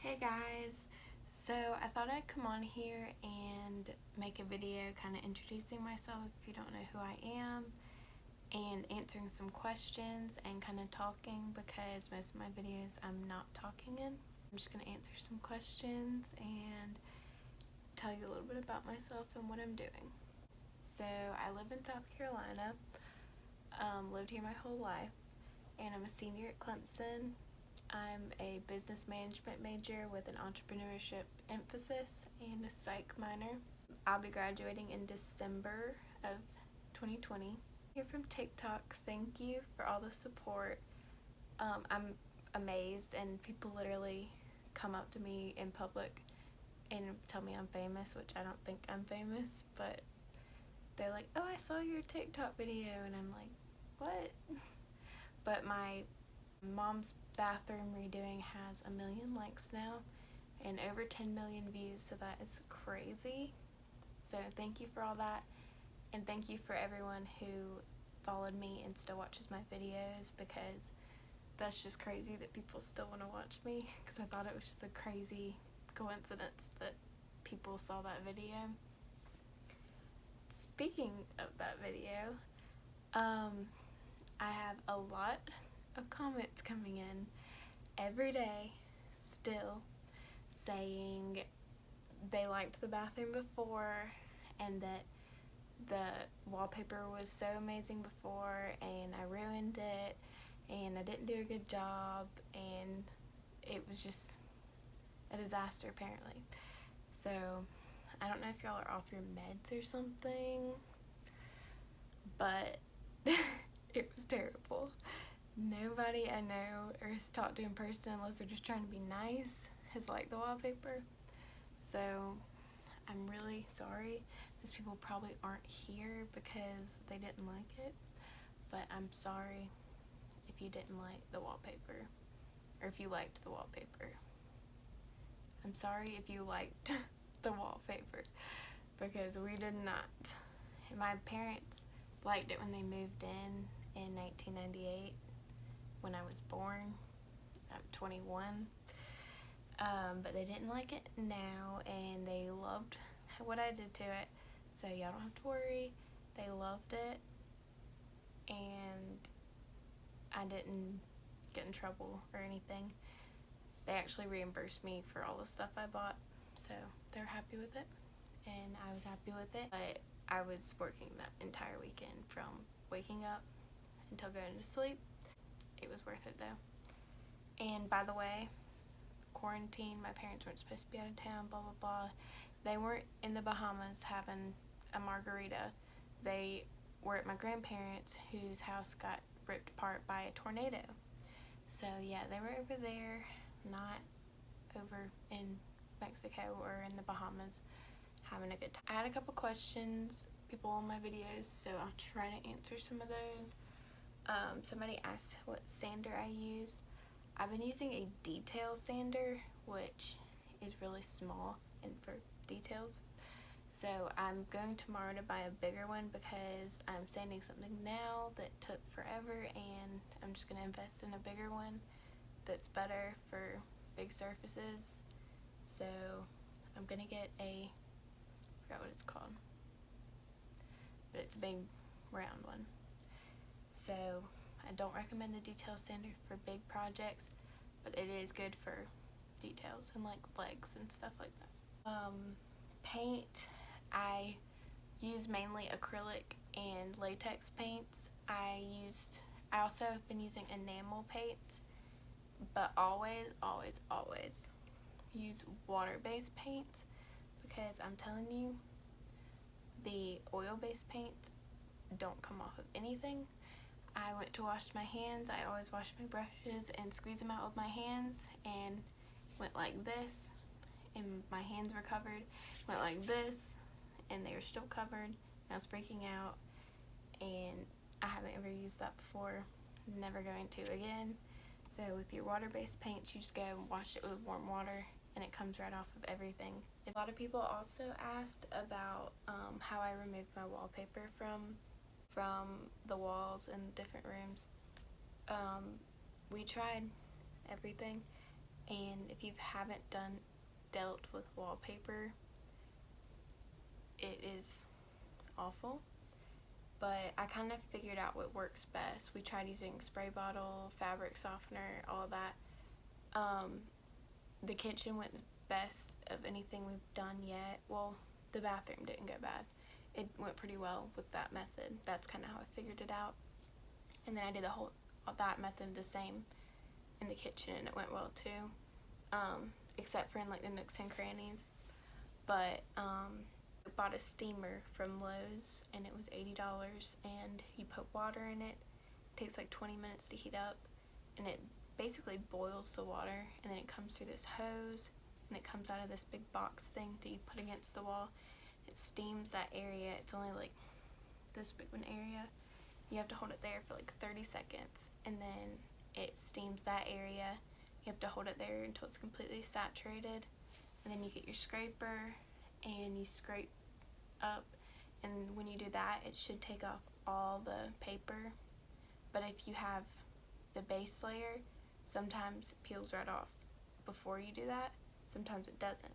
Hey guys, so I thought I'd come on here and make a video kind of introducing myself if you don't know who I am, and answering some questions and kind of talking, because most of my videos I'm not talking in. I'm just going to answer some questions and tell you a little bit about myself and what I'm doing. So I live in South Carolina, lived here my whole life, and I'm a senior at Clemson. I'm a business management major with an entrepreneurship emphasis and a psych minor. I'll be graduating in December of 2020. Here from TikTok, thank you for all the support. I'm amazed, and people literally come up to me in public and tell me I'm famous, which I don't think I'm famous, but they're like, oh, I saw your TikTok video, and I'm like, what? But my mom's bathroom redoing has 1 million likes now and over 10 million views, so that is crazy. So thank you for all that, and thank you for everyone who followed me and still watches my videos, because that's just crazy that people still want to watch me, because I thought it was just a crazy coincidence that people saw that video. Speaking of that video, I have a lot of comments coming in every day still saying they liked the bathroom before, and that the wallpaper was so amazing before and I ruined it and I didn't do a good job and it was just a disaster apparently. So I don't know if y'all are off your meds or something, but it was terrible. Nobody I know or has talked to in person, unless they're just trying to be nice, has liked the wallpaper. So I'm really sorry. Those people probably aren't here because they didn't like it, but I'm sorry if you didn't like the wallpaper, or if you liked the wallpaper. I'm sorry if you liked the wallpaper, because we did not. My parents liked it when they moved in 1998. When I was born. I'm 21, but they didn't like it now, and they loved what I did to it, so y'all don't have to worry. They loved it, and I didn't get in trouble or anything. They actually reimbursed me for all the stuff I bought, so they're happy with it, and I was happy with it. But I was working that entire weekend from waking up until going to sleep. It was worth it though. And by the way, quarantine, my parents weren't supposed to be out of town, blah blah blah. They weren't in the Bahamas having a margarita. They were at my grandparents, whose house got ripped apart by a tornado. So yeah, they were over there, not over in Mexico or in the Bahamas, having a good time. I had a couple questions, people on my videos, so I'll try to answer some of those. Somebody asked what sander I use. I've been using a detail sander, which is really small and for details. So I'm going tomorrow to buy a bigger one, because I'm sanding something now that took forever, and I'm just going to invest in a bigger one that's better for big surfaces. So I'm going to get I forgot what it's called, but it's a big round one. So I don't recommend the detail sander for big projects, but it is good for details and like legs and stuff like that. Paint, I use mainly acrylic and latex paints. I also have been using enamel paints, but always use water-based paints, because I'm telling you, the oil-based paints don't come off of anything. I went to wash my hands. I always wash my brushes and squeeze them out with my hands, and went like this, and my hands were covered. Went like this, and they were still covered, and I was freaking out, and I haven't ever used that before. Never going to again. So with your water-based paints, you just go and wash it with warm water, and it comes right off of everything. A lot of people also asked about how I removed my wallpaper from the walls in different rooms. We tried everything, and if you haven't dealt with wallpaper, it is awful. But I kind of figured out what works best. We tried using spray bottle, fabric softener, all that. The kitchen went the best of anything we've done yet. Well, the bathroom didn't go bad. It went pretty well with that method. That's kind of how I figured it out. And then I did that method the same in the kitchen, and it went well too. Except for in like the nooks and crannies. But I bought a steamer from Lowe's, and it was $80, and you put water in it. It takes like 20 minutes to heat up, and it basically boils the water, and then it comes through this hose, and it comes out of this big box thing that you put against the wall. It steams that area. It's only like this big of an area. You have to hold it there for like 30 seconds, and then it steams that area. You have to hold it there until it's completely saturated, and then you get your scraper and you scrape up, and when you do that, it should take off all the paper. But if you have the base layer, sometimes it peels right off before you do that, sometimes it doesn't.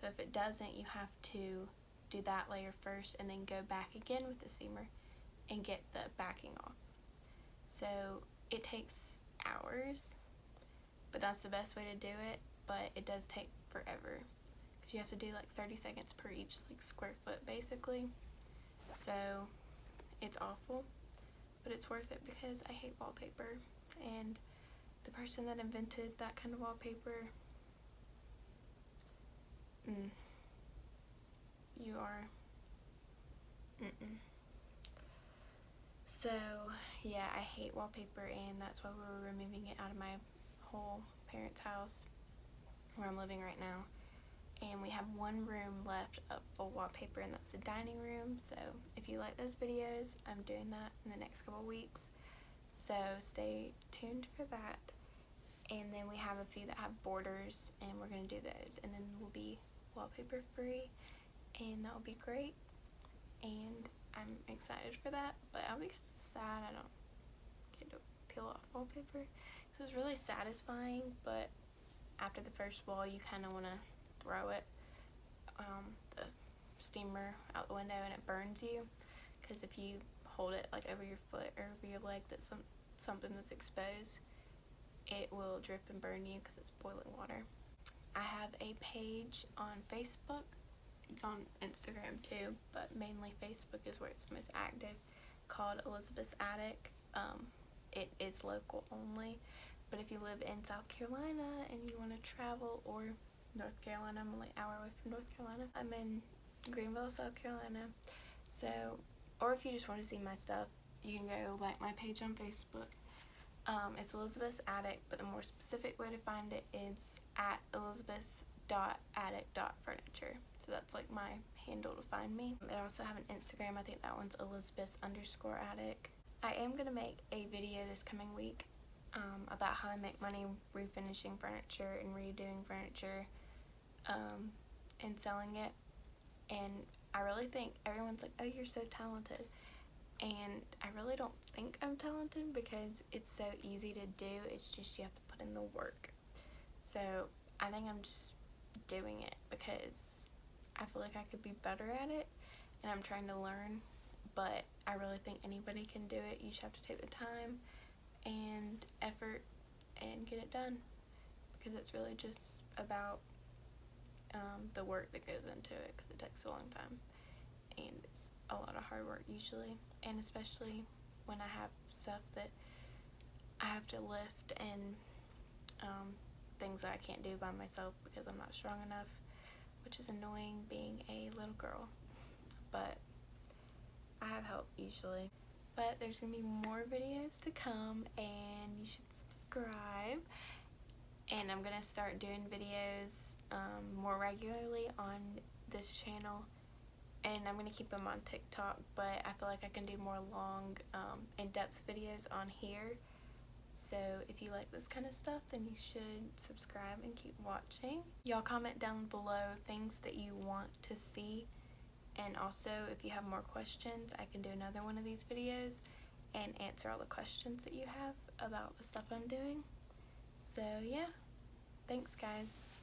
So if it doesn't, you have to do that layer first and then go back again with the steamer and get the backing off. So it takes hours, but that's the best way to do it. But it does take forever because you have to do like 30 seconds per each like square foot basically. So it's awful, but it's worth it because I hate wallpaper, and the person that invented that kind of wallpaper, you are So yeah, I hate wallpaper, and that's why we're removing it out of my whole parents' house where I'm living right now. And we have one room left of full wallpaper, and that's the dining room. So if you like those videos, I'm doing that in the next couple weeks, so stay tuned for that. And then we have a few that have borders, and we're going to do those, and then we'll be wallpaper free, and that will be great. And I'm excited for that, but I'll be kind of sad I don't get to peel off wallpaper, because it's really satisfying, but after the first wall you kind of want to throw it, the steamer out the window, and it burns you, because if you hold it like over your foot or over your leg that's something that's exposed, it will drip and burn you because it's boiling water. I have a page on Facebook. It's on Instagram too, but mainly Facebook is where it's most active, called Elizabeth's Attic. It is local only, but if you live in South Carolina and you want to travel, or North Carolina, I'm only an hour away from North Carolina. I'm in Greenville, South Carolina. So, or if you just want to see my stuff, you can go like my page on Facebook. It's Elizabeth's Attic, but the more specific way to find it is at elizabeth.attic.furniture. So that's like my handle to find me. I also have an Instagram. I think that one's Elizabeth_attic. I am going to make a video this coming week about how I make money refinishing furniture and redoing furniture and selling it. And I really think everyone's like, oh, you're so talented. And I really don't think I'm talented because it's so easy to do. It's just you have to put in the work. So I think I'm just doing it because I feel like I could be better at it, and I'm trying to learn. But I really think anybody can do it. You just have to take the time and effort and get it done, because it's really just about the work that goes into it, because it takes a long time and it's a lot of hard work usually, and especially when I have stuff that I have to lift and things that I can't do by myself because I'm not strong enough, which is annoying being a little girl, but I have help usually. But there's gonna be more videos to come, and you should subscribe. And I'm gonna start doing videos more regularly on this channel, and I'm gonna keep them on TikTok, but I feel like I can do more long in-depth videos on here. So if you like this kind of stuff, then you should subscribe and keep watching. Y'all comment down below things that you want to see, and also if you have more questions, I can do another one of these videos and answer all the questions that you have about the stuff I'm doing. So yeah, thanks. Thanks, guys.